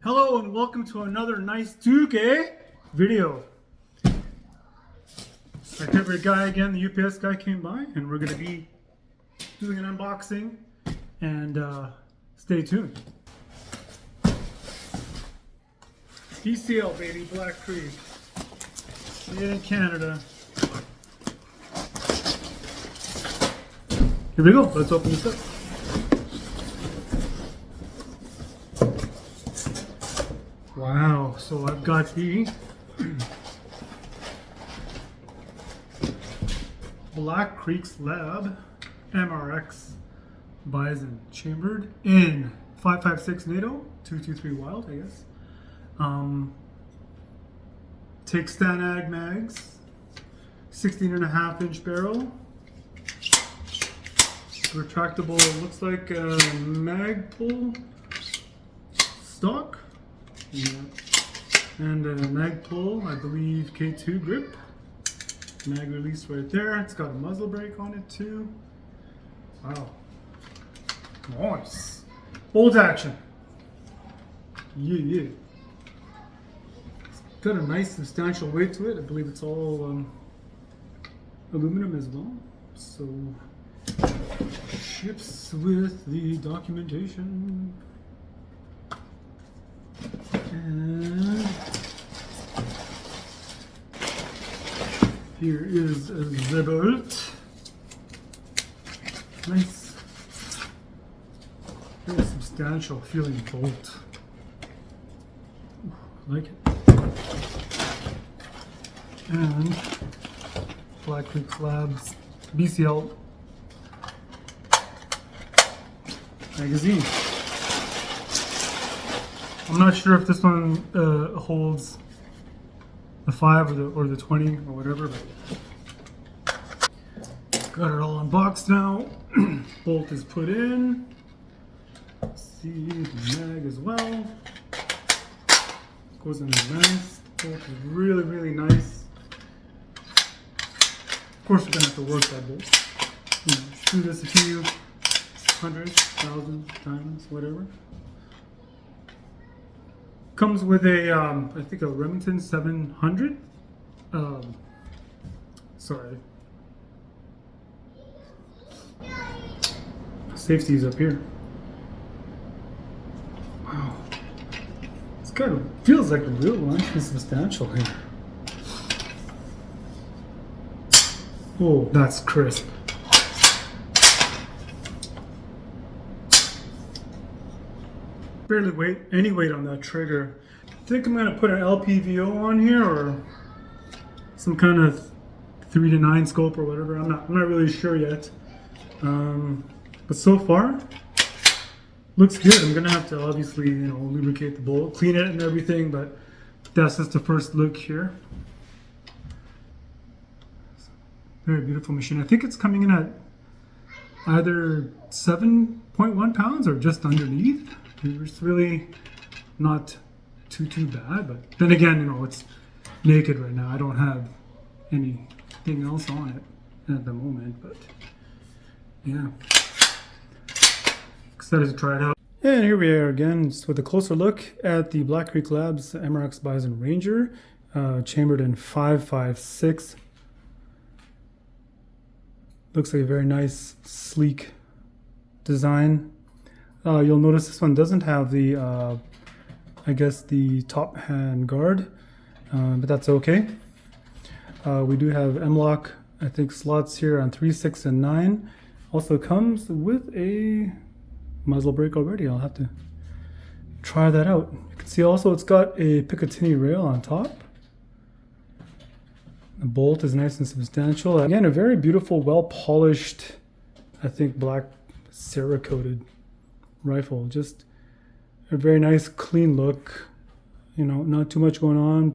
Hello and welcome to another nice toque video. Our favorite guy again, the UPS guy, came by and we're going to be doing an unboxing and stay tuned. BCL baby, Black Creek, made in Canada. Here we go, let's open this up. Wow, so I've got the Black Creek's Lab MRX Bison, chambered in 5.56 NATO, 223 wild, I guess. Take Stanag mags, 16.5-inch barrel, retractable, looks like a mag pull stock. Yeah. And a mag pull, I believe K2 grip. Mag release right there. It's got a muzzle brake on it too. Wow. Nice. Bolt action. Yeah. It's got a nice substantial weight to it. I believe it's all aluminum as well. So ships with the documentation. And here is the bolt. Nice, very substantial feeling bolt. Ooh, I like it. And Black Creek Labs BCL magazine. I'm not sure if this one holds the 5 or the 20 or whatever, but got it all unboxed now. Bolt is put in. See the mag as well. Goes in nice. Bolt is really nice. Of course, we're gonna have to work that bolt. Do this a few hundred, thousand times, whatever. Comes with a, I think a Remington 700. Sorry. Safety's up here. Wow. It's kind of feels like a real one. It's substantial here. Oh, that's crisp. Barely any weight on that trigger. I think I'm gonna put an LPVO on here or some kind of 3-9 scope or whatever. I'm not really sure yet. But so far, looks good. I'm gonna have to obviously, lubricate the bolt, clean it and everything, but that's just the first look here. Very beautiful machine. I think it's coming in at either 7.1 pounds or just underneath. It's really not too bad, but then again, it's naked right now. I don't have anything else on it at the moment, but yeah, excited to try it out. And here we are again, just with a closer look at the Black Creek Labs MRX Bison Ranger, chambered in 5.56. Looks like a very nice, sleek design. You'll notice this one doesn't have the, I guess, the top hand guard, but that's okay. We do have M-lock, I think, slots here on 3, 6, and 9. Also comes with a muzzle brake already. I'll have to try that out. You can see also it's got a Picatinny rail on top. The bolt is nice and substantial. Again, a very beautiful, well-polished, I think, black Cerakoted rifle. Just a very nice clean look, not too much going on.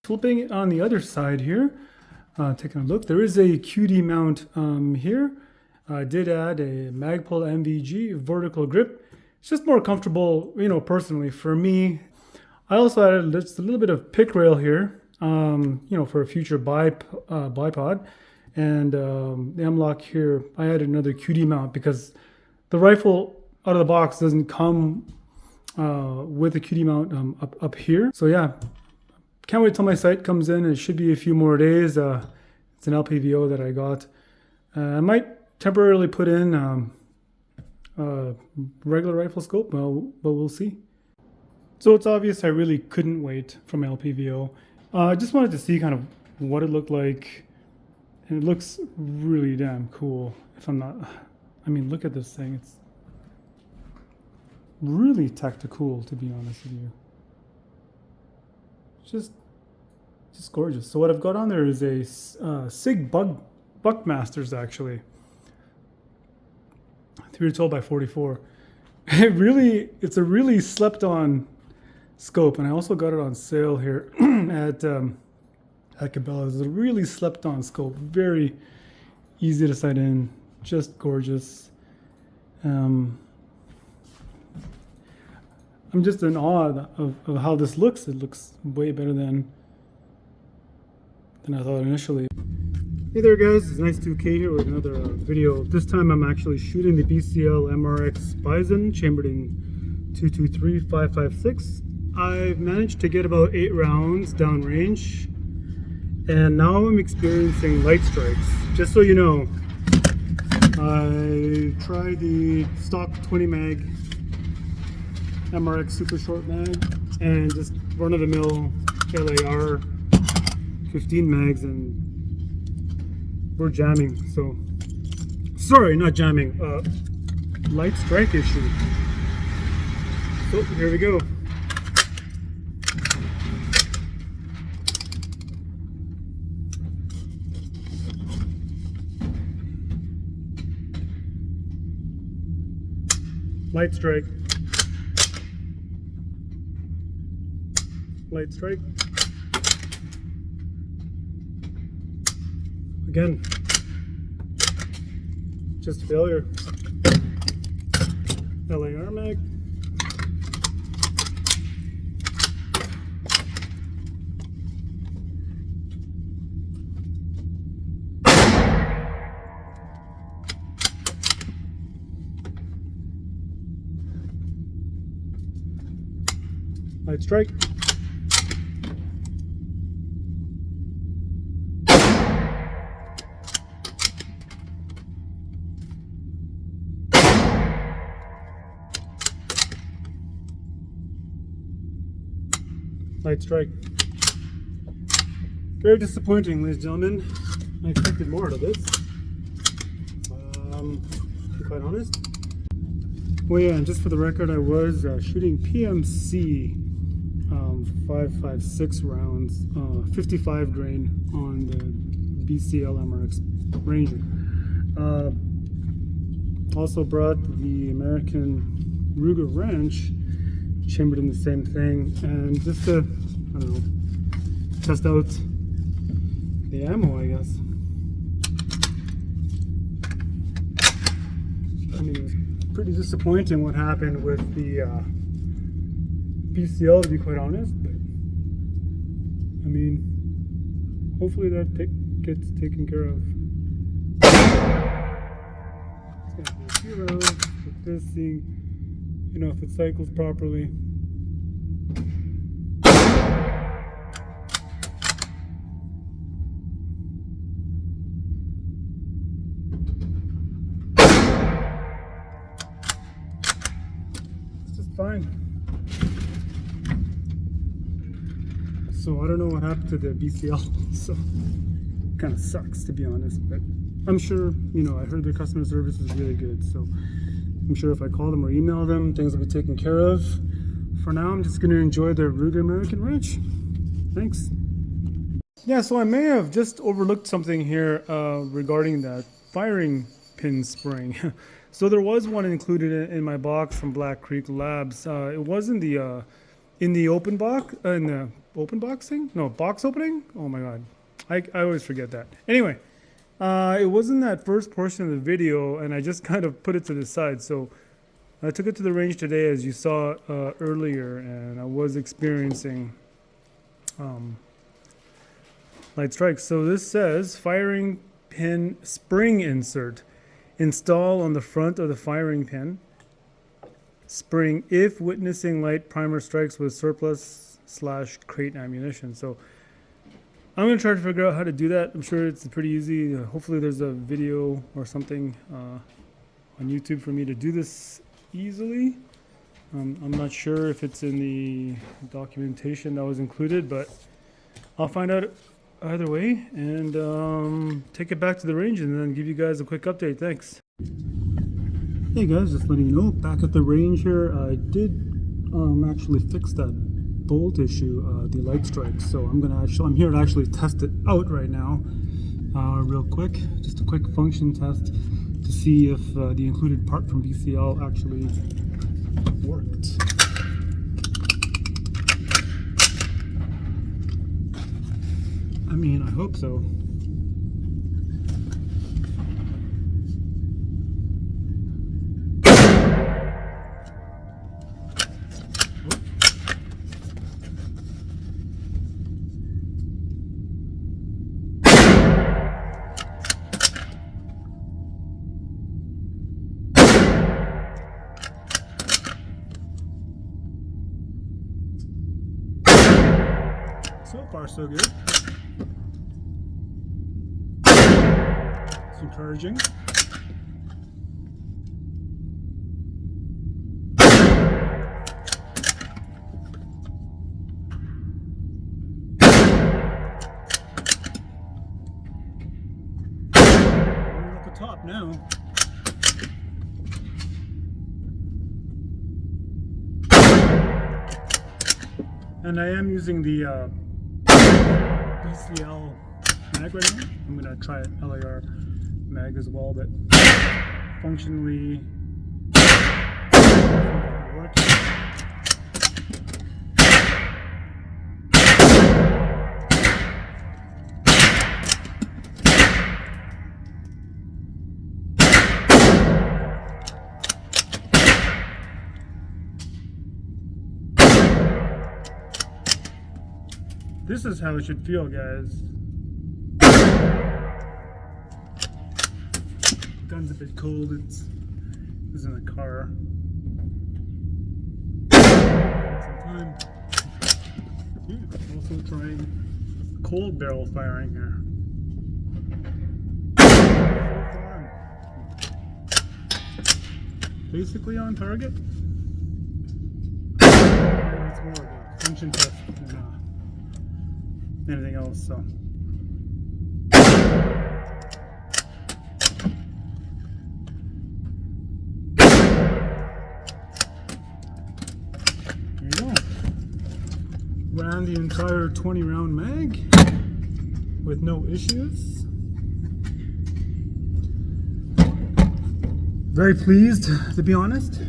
Flipping on the other side here, taking a look, there is a QD mount here. I did add a Magpul MVG vertical grip. It's just more comfortable, personally for me. I also added just a little bit of pick rail here, for a future bipod. And the M-lock here, I added another QD mount because the rifle out of the box doesn't come with the QD mount up here. So yeah, can't wait till my sight comes in. It should be a few more days. It's an LPVO that I got. I might temporarily put in regular rifle scope, but we'll see. So it's obvious I really couldn't wait from LPVO. I just wanted to see kind of what it looked like, and it looks really damn cool. If I'm not, I mean, look at this thing. It's really tactical, to be honest with you. Just gorgeous. So what I've got on there is a Sig Buckmasters, actually. 312x44. It's a really slept on scope, and I also got it on sale here at Cabela's. It's a really slept on scope, very easy to sight in, just gorgeous. I'm just in awe of how this looks. It looks way better than I thought initially. Hey there guys, it's Nice 2K here with another video. This time I'm actually shooting the BCL MRX Bison, chambered in 223-556. I've managed to get about 8 rounds downrange, and now I'm experiencing light strikes. Just so you know, I tried the stock 20 mag MRX super short mag and just run-of-the-mill LAR 15 mags, and we're jamming. So sorry, not jamming, light strike issue. So here we go. Light strike. Light strike. Again. Just failure. LAR mag. Light strike. Light strike. Very disappointing, ladies and gentlemen. I expected more out of this. To be quite honest. Well, yeah, and just for the record, I was shooting PMC 5.56 rounds, 55 grain on the BCL MRX Ranger. Also brought the American Ruger wrench, chambered in the same thing, and just to, I don't know, test out the ammo, I guess. I mean, it was pretty disappointing what happened with the BCL, to be quite honest, but I mean, hopefully that gets taken care of. It's gonna be a few rounds with this, seeing, you know, if it cycles properly. It's just fine. So I don't know what happened to the BCL, so kind of sucks, to be honest, but I'm sure, you know, I heard their customer service is really good, so I'm sure if I call them or email them, things will be taken care of. For now, I'm just going to enjoy their Ruger American wrench. Thanks. Yeah, so I may have just overlooked something here regarding that firing pin spring. So there was one included in my box from Black Creek Labs. It was in the open box, in the open box thing? No, box opening? Oh my god. I always forget that. Anyway, it was in that first portion of the video, and I just kind of put it to the side. So I took it to the range today, as you saw earlier, and I was experiencing light strikes. So this says firing pin spring insert. Install on the front of the firing pin. spring if witnessing light primer strikes with surplus/crate ammunition. So I'm going to try to figure out how to do that. I'm sure it's pretty easy. Hopefully there's a video or something on YouTube for me to do this easily. I'm not sure if it's in the documentation that was included, but I'll find out either way and take it back to the range and then give you guys a quick update. Thanks. Hey guys, just letting you know, back at the range here, I did actually fix that bolt issue, the light strikes. So I'm here to actually test it out right now, real quick. Just a quick function test to see if the included part from BCL actually worked. I mean, I hope so. So far, so good. It's encouraging. We're at the top now. And I am using the BCL mag right now. I'm going to try it LAR mag as well, but functionally working. This is how it should feel, guys. Gun's a bit cold. It's in the car. Some time. Also trying cold barrel firing here. Basically on target. It's more of a function test than anything else, so. There you go. Ran the entire 20 round mag with no issues. Very pleased, to be honest.